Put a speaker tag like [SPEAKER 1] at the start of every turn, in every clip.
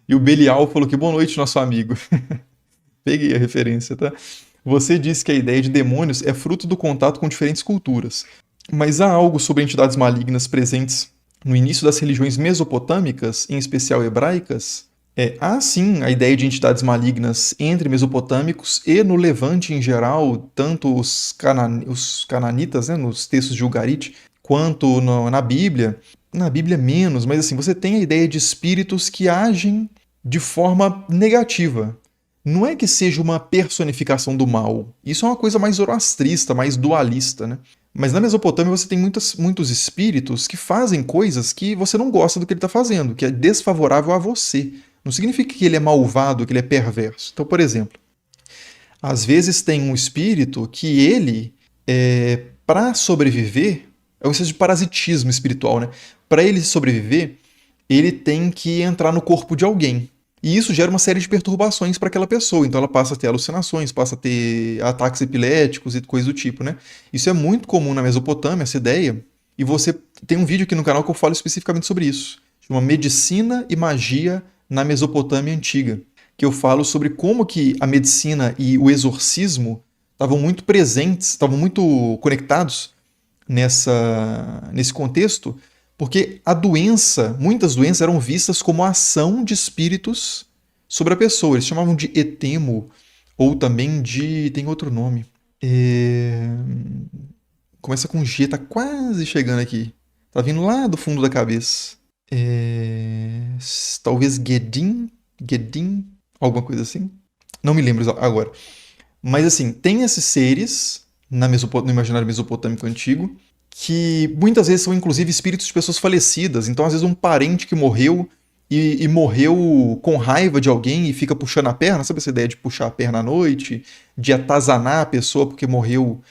[SPEAKER 1] E o Belial falou que boa noite, nosso amigo. Peguei a referência, tá? Você disse que a ideia de demônios é fruto do contato com diferentes culturas. Mas há algo sobre entidades malignas presentes no início das religiões mesopotâmicas, em especial hebraicas? Há sim a ideia de entidades malignas entre mesopotâmicos e no Levante em geral, tanto os cananitas, né, nos textos de Ugarit, quanto na Bíblia. Na Bíblia menos, mas assim, você tem a ideia de espíritos que agem de forma negativa. Não é que seja uma personificação do mal. Isso é uma coisa mais zoroastrista, mais dualista, né? Mas na Mesopotâmia você tem muitos espíritos que fazem coisas que você não gosta do que ele está fazendo, que é desfavorável a você. Não significa que ele é malvado, que ele é perverso. Então, por exemplo, às vezes tem um espírito que ele, para sobreviver, é um espécie de parasitismo espiritual, né? Para ele sobreviver, ele tem que entrar no corpo de alguém. E isso gera uma série de perturbações para aquela pessoa. Então ela passa a ter alucinações, passa a ter ataques epiléticos e coisas do tipo, né? Isso é muito comum na Mesopotâmia, essa ideia. E você tem um vídeo aqui no canal que eu falo especificamente sobre isso. Chama Medicina e Magia na Mesopotâmia Antiga. Que eu falo sobre como que a medicina e o exorcismo estavam muito presentes, estavam muito conectados nesse contexto, porque muitas doenças eram vistas como a ação de espíritos sobre a pessoa. Eles chamavam de etemo, ou também de... tem outro nome. Começa com G, tá quase chegando aqui. Tá vindo lá do fundo da cabeça. Talvez Gedim, alguma coisa assim. Não me lembro agora. Mas assim, tem esses seres no imaginário mesopotâmico antigo, que muitas vezes são inclusive espíritos de pessoas falecidas. Então, às vezes, um parente que morreu e morreu com raiva de alguém e fica puxando a perna, sabe essa ideia de puxar a perna à noite, de atazanar a pessoa porque morreu,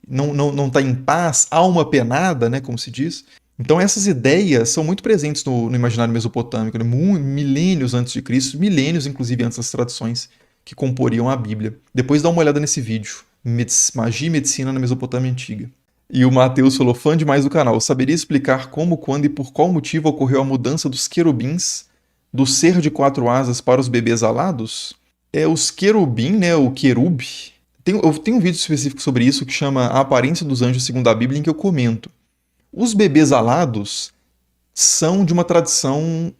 [SPEAKER 1] não está em paz, alma penada, né, como se diz. Então essas ideias são muito presentes no imaginário mesopotâmico, né? Milênios antes de Cristo, milênios inclusive antes das tradições que comporiam a Bíblia. Depois dá uma olhada nesse vídeo, Magia e Medicina na Mesopotâmia Antiga. E o Matheus falou, fã demais do canal, saberia explicar como, quando e por qual motivo ocorreu a mudança dos querubins do ser de 4 asas para os bebês alados? Os querubim, né, o querub, eu tenho um vídeo específico sobre isso que chama A Aparência dos Anjos segundo a Bíblia, em que eu comento. Os bebês alados são de uma tradição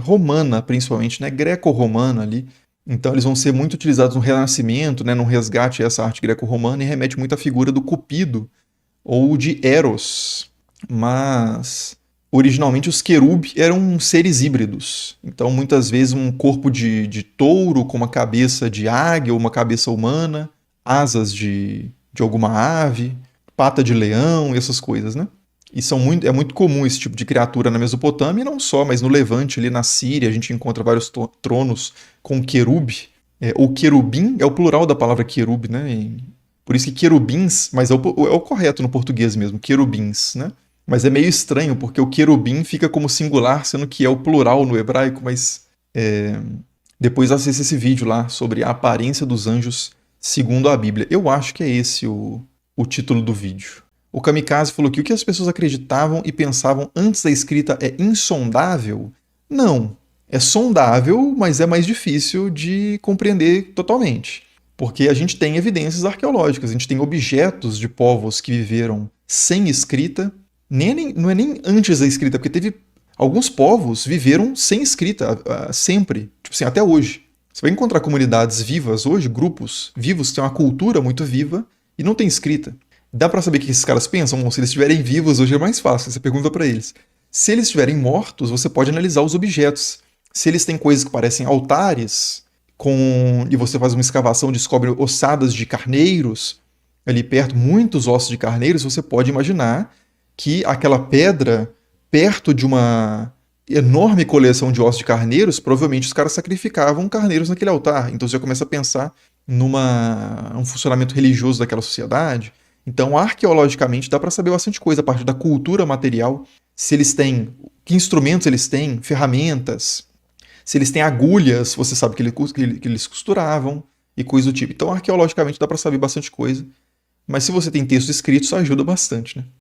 [SPEAKER 1] romana, principalmente, né? Greco-romana ali. Então eles vão ser muito utilizados no Renascimento, né? No resgate a essa arte greco-romana, e remete muito à figura do Cupido ou de Eros. Mas originalmente os querub eram seres híbridos. Então muitas vezes um corpo de touro com uma cabeça de águia ou uma cabeça humana, asas de alguma ave, pata de leão e essas coisas, né? E é muito comum esse tipo de criatura na Mesopotâmia, e não só, mas no Levante, ali na Síria, a gente encontra vários tronos com querub. O querubim é o plural da palavra querub, né? Por isso que querubins, mas é o correto no português mesmo, querubins, né? Mas é meio estranho, porque o querubim fica como singular, sendo que é o plural no hebraico, mas depois acesse esse vídeo lá sobre a aparência dos anjos segundo a Bíblia. Eu acho que é esse o título do vídeo. O Kamikaze falou que o que as pessoas acreditavam e pensavam antes da escrita é insondável? Não. É sondável, mas é mais difícil de compreender totalmente. Porque a gente tem evidências arqueológicas, a gente tem objetos de povos que viveram sem escrita. Não é nem antes da escrita, porque teve alguns povos viveram sem escrita sempre, tipo assim, até hoje. Você vai encontrar comunidades vivas hoje, grupos vivos que têm uma cultura muito viva e não tem escrita. Dá pra saber o que esses caras pensam? Bom, se eles estiverem vivos, hoje é mais fácil, você pergunta pra eles. Se eles estiverem mortos, você pode analisar os objetos. Se eles têm coisas que parecem altares, e você faz uma escavação e descobre ossadas de carneiros, ali perto, muitos ossos de carneiros, você pode imaginar que aquela pedra, perto de uma enorme coleção de ossos de carneiros, provavelmente os caras sacrificavam carneiros naquele altar. Então você já começa a pensar num funcionamento religioso daquela sociedade. Então, arqueologicamente, dá para saber bastante coisa a partir da cultura material, se eles têm, que instrumentos eles têm, ferramentas, se eles têm agulhas, você sabe que eles costuravam e coisa do tipo. Então, arqueologicamente, dá para saber bastante coisa, mas se você tem textos escritos, ajuda bastante, né?